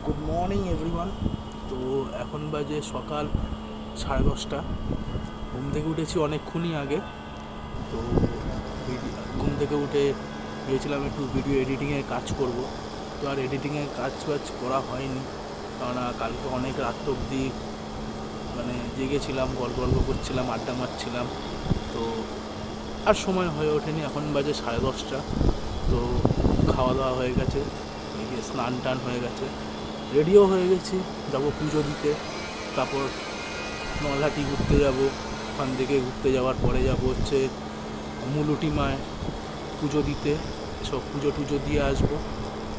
Good morning everyone. তো এখন বাজে সকাল 10:30। ঘুম থেকে উঠেছি অনেকক্ষণই আগে। তো ঘুম থেকে উঠে গিয়েছিলাম একটু ভিডিও এডিটিংয়ের কাজ করব। তো আর এডিটিংয়ের কাজ করা হয়নি, কারণ কালকে অনেক রাত অবধি জেগেছিলাম, গল্প করছিলাম, আড্ডা মারছিলাম। তো আর সময় হয়ে ওঠেনি। এখন বাজে 10:30। তো খাওয়া দাওয়া হয়ে গেছে, স্নান টান হয়ে গেছে, রেডিও হয়ে গেছি, যাবো পুজো দিতে। তারপর নলহাটি ঘুরতে যাব। ওখান থেকে ঘুরতে যাওয়ার পরে যাবো হচ্ছে মুলুটি মায় পুজো দিতে। সব পুজো দিয়ে আসবো।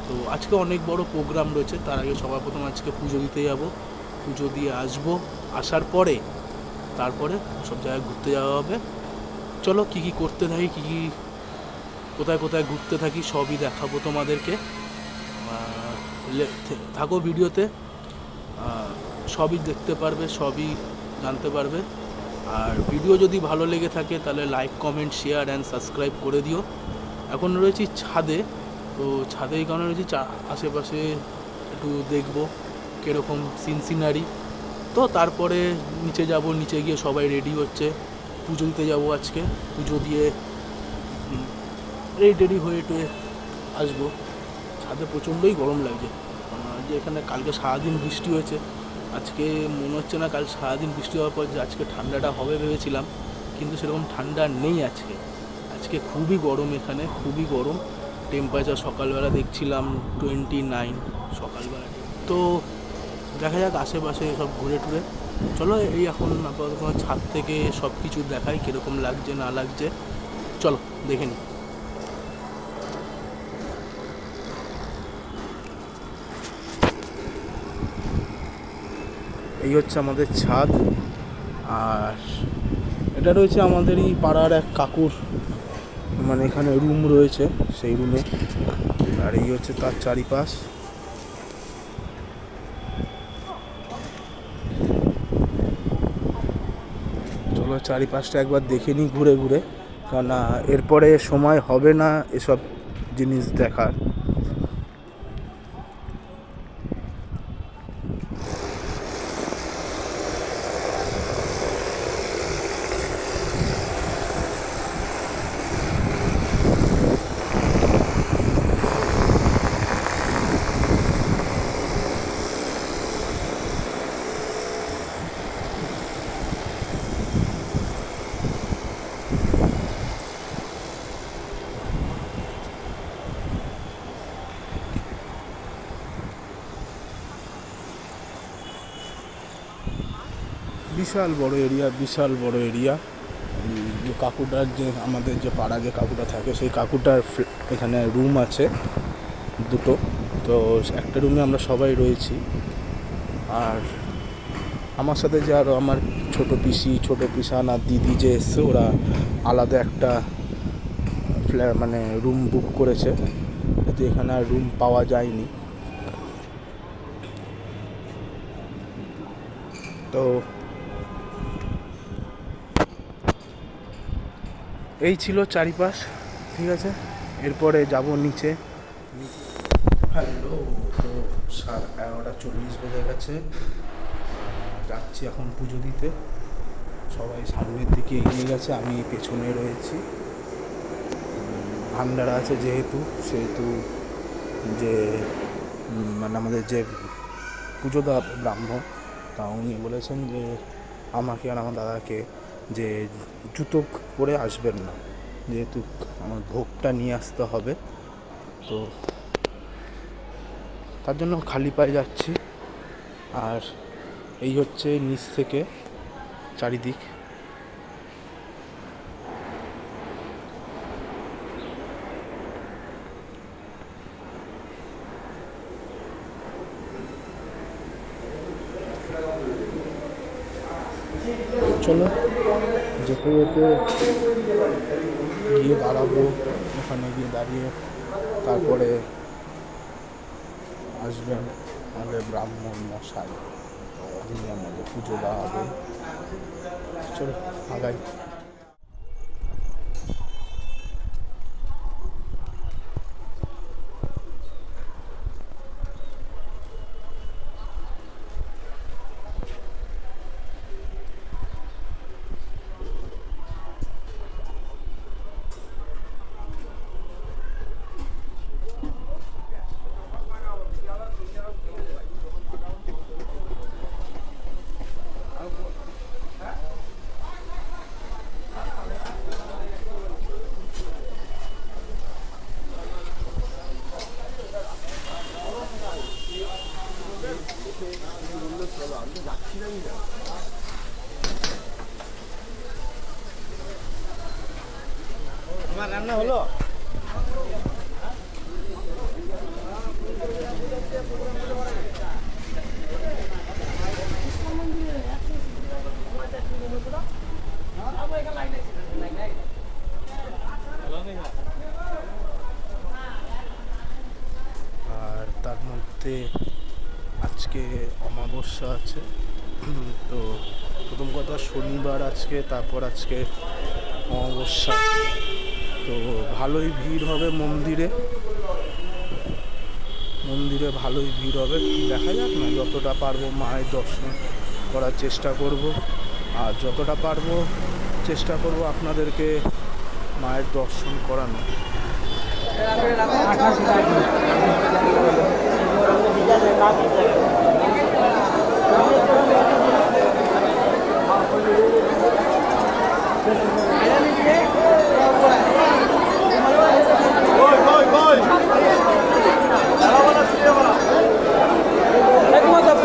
তো আজকে অনেক বড় প্রোগ্রাম রয়েছে। তার আগে সবার প্রথম আজকে পুজো দিতে যাব, পুজো দিয়ে আসবো। আসার পরে তারপরে সব জায়গায় ঘুরতে যাওয়া হবে। চলো কী কী করতে থাকি, কোথায় কোথায় ঘুরতে থাকি সবই দেখাবো তোমাদেরকে। থাকো ভিডিওতে, সবই দেখতে পারবে, সবই জানতে পারবে। আর ভিডিও যদি ভালো লেগে থাকে তাহলে like, comment, share and subscribe করে দিও। এখন রয়েছি ছাদে। তো ছাদে এই কারণে রয়েছি, আশেপাশে একটু দেখবো কীরকম সিনারি। তো তারপরে নিচে যাব, নিচে গিয়ে সবাই রেডি হচ্ছে, পুজো দিতে যাবো আজকে। পুজো দিয়ে রেডি হয়ে টুয়ে আসবো। ছাদে প্রচণ্ডই গরম লাগছে, যে এখানে কালকে সারাদিন বৃষ্টি হয়েছে। আজকে মনে হচ্ছে না কাল সারাদিন বৃষ্টি হওয়ার পর যে আজকে ঠান্ডাটা হবে ভেবেছিলাম, কিন্তু সেরকম ঠান্ডা নেই আজকে খুবই গরম, এখানে খুবই গরম। টেম্পারেচার সকালবেলা দেখছিলাম 29 সকালবেলা। তো দেখা যাক আশেপাশে সব ঘুরে টুরে। চলো এই এখন আপাতত ছাদ থেকে সব কিছু দেখাই, কীরকম লাগছে না লাগছে। চলো দেখে নিই। এই হচ্ছে আমাদের ছাদ। আর এটা রয়েছে আমাদেরই পাড়ার এক কাকুর, এখানে রুম রয়েছে, সেই রুমে। আর এই হচ্ছে তার চারিপাশ। চলো চারিপাশটা একবার দেখে নিই ঘুরে ঘুরে, কারণ এরপরে সময় হবে না এসব জিনিস দেখার। বিশাল বড় এরিয়া। যে কাকুটার, যে আমাদের যে পাড়া যে কাকুটা থাকে, সেই কাকুটার এখানে রুম আছে দুটো। তো একটা রুমে আমরা সবাই রয়েছি। আর আমার সাথে যে আরও আমার ছোটো পিসান আর দিদি যে এসছে, ওরা আলাদা একটা রুম বুক করেছে, কিন্তু এখানে আর রুম পাওয়া যায়নি। তো এই ছিল চারিপাশ, ঠিক আছে। এরপরে যাব নিচে। হ্যালো, তো 11:40 বেজে গেছে। যাচ্ছি এখন পুজো দিতে। সবাই সামনের দিকে এগিয়ে গেছে, আমি পেছনে রয়েছি। ভান্ডারা আছে সেহেতু যে আমাদের যে পুজো দেওয়া ব্রাহ্মণ, তা উনি বলেছেন যে আমাকে আর আমার দাদাকে যে জুতো পরে আসবেন না, যেহেতু আমার ভোগটা নিয়ে আসতে হবে। তো তার জন্য খালি পায়ে যাচ্ছি। আর এই হচ্ছে নিচ থেকে চারিদিক। চলো যেতে যেতে গিয়ে দাঁড়াবো, ওখানে গিয়ে দাঁড়িয়ে তারপরে আসবেন আমাদের ব্রাহ্মণ মশাই, যিনি আমাদের পুজো দেওয়া হবে। চলো আগাই। আমার রান্না হলো। আর তার মধ্যে আজকে অমাবস্যা আছে। তো প্রথম কথা শনিবার আজকে, তারপর আজকে অমাবস্যা, তো ভালোই ভিড় হবে মন্দিরে। মন্দিরে ভালোই ভিড় হবে, দেখা যাক না, যতটা পারবো মায়ের দর্শন করার চেষ্টা করব, আর যতটা পারবো চেষ্টা করব আপনাদেরকে মায়ের দর্শন করানো।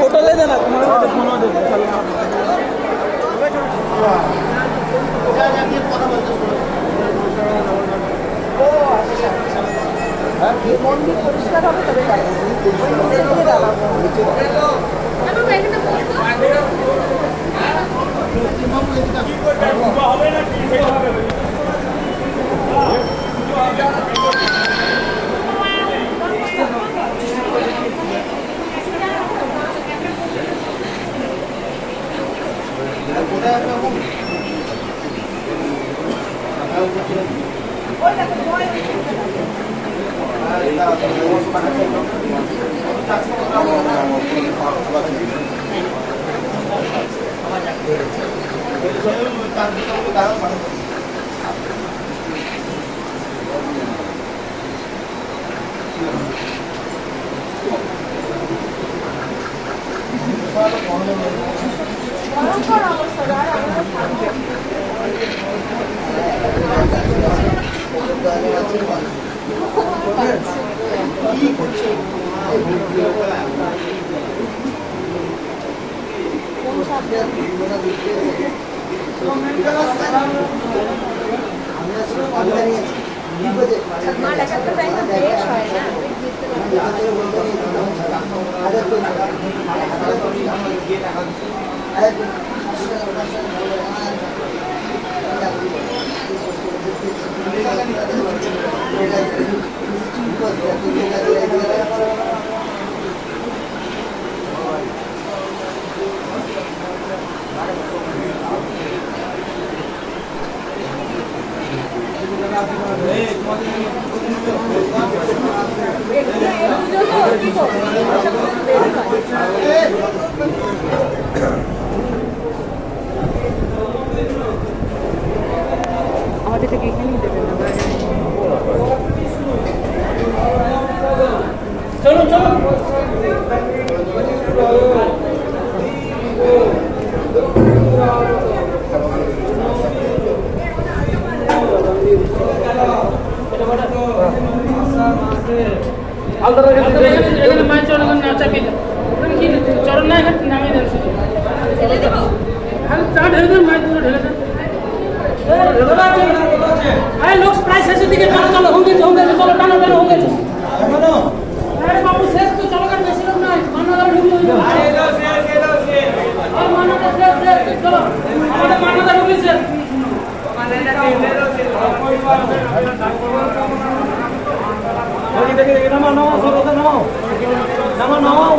फोटो ले देना तुम्हारा फोटो दे মন্দির পরিষ্কার হবে তবে আমাদের থেকে এখানেই দেবেন না চলো চলো এখানে মায়ের চরণ না চাপিয়ে দেন, কি চরণ না এখানে নামিয়ে দেন, শুধু চা ঢেলে দেন, মায়ের পুরো ঢেলে দেন। লোক প্রায় শেষের দিকে, চলো চলো হঙ্গেছে হঙ্গেছে, চলো টানো টানো হঙ্গেছে। আরে বাবু শেষ তো, চলো কার বেশি লোক নাই, মান্নাদার ঢুকলো, মান্নাদা শেষ শেষ, চলো আমাদের মান্নাদা ঢুকলেছে। নামাও নামাও নামাও নামাও নামাও।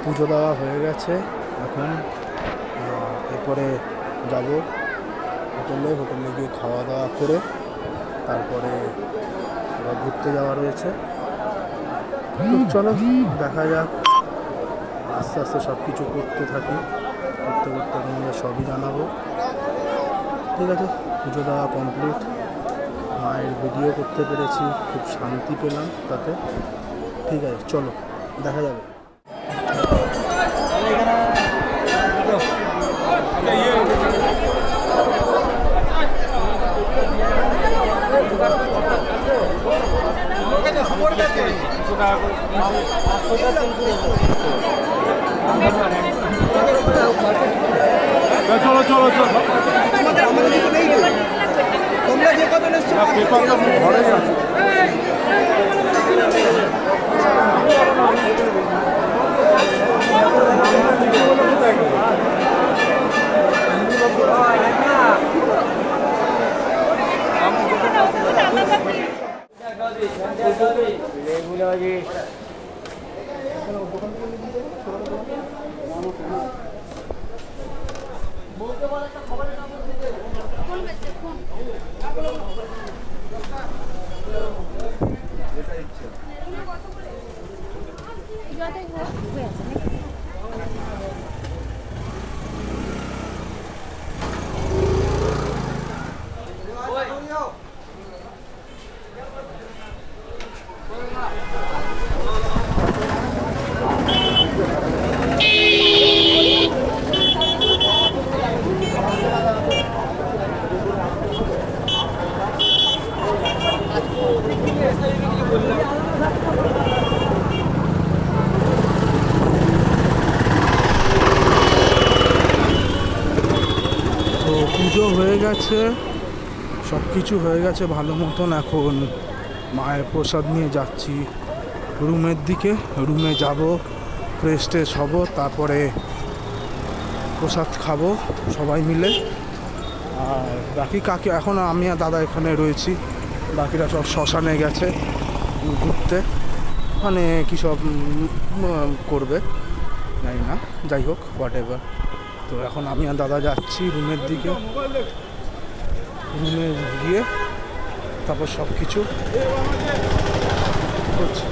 পুজো দেওয়া হয়ে গেছে। এখন এরপরে যাব হোটেলে গিয়ে খাওয়া দাওয়া করে তারপরে আবার ঘুরতে যাওয়া রয়েছে। চলো দেখা যাক, আস্তে আস্তে সব কিছু করতে থাকি, করতে তোমাদের সবই জানাবো। ঠিক আছে, পুজো দেওয়া কমপ্লিট, মায়ের ভিডিও করতে পেরেছি, খুব শান্তি পেলাম তাতে। ঠিক আছে, চলো দেখা যাবে। চলো চলো চলো, তোমরা যে কত পেপারটা ঘরে আছে। পুজো হয়ে গেছে, সব কিছু হয়ে গেছে ভালো মতন। এখন মায়ের প্রসাদ নিয়ে যাচ্ছি রুমের দিকে, রুমে যাব, ফ্রেশ ট্রেশ হব, তারপরে প্রসাদ খাবো সবাই মিলে। আর বাকি কাকে, এখন আমি আর দাদা এখানে রয়েছি, বাকিরা সব শ্মশানে গেছে ঘুরতে, মানে কী সব করবে জানি না, যাই হোক হোয়াট এভার। তো এখন আমি আর দাদা যাচ্ছি রুমের দিকে, রুমে গিয়ে তারপর সব কিছু হচ্ছে।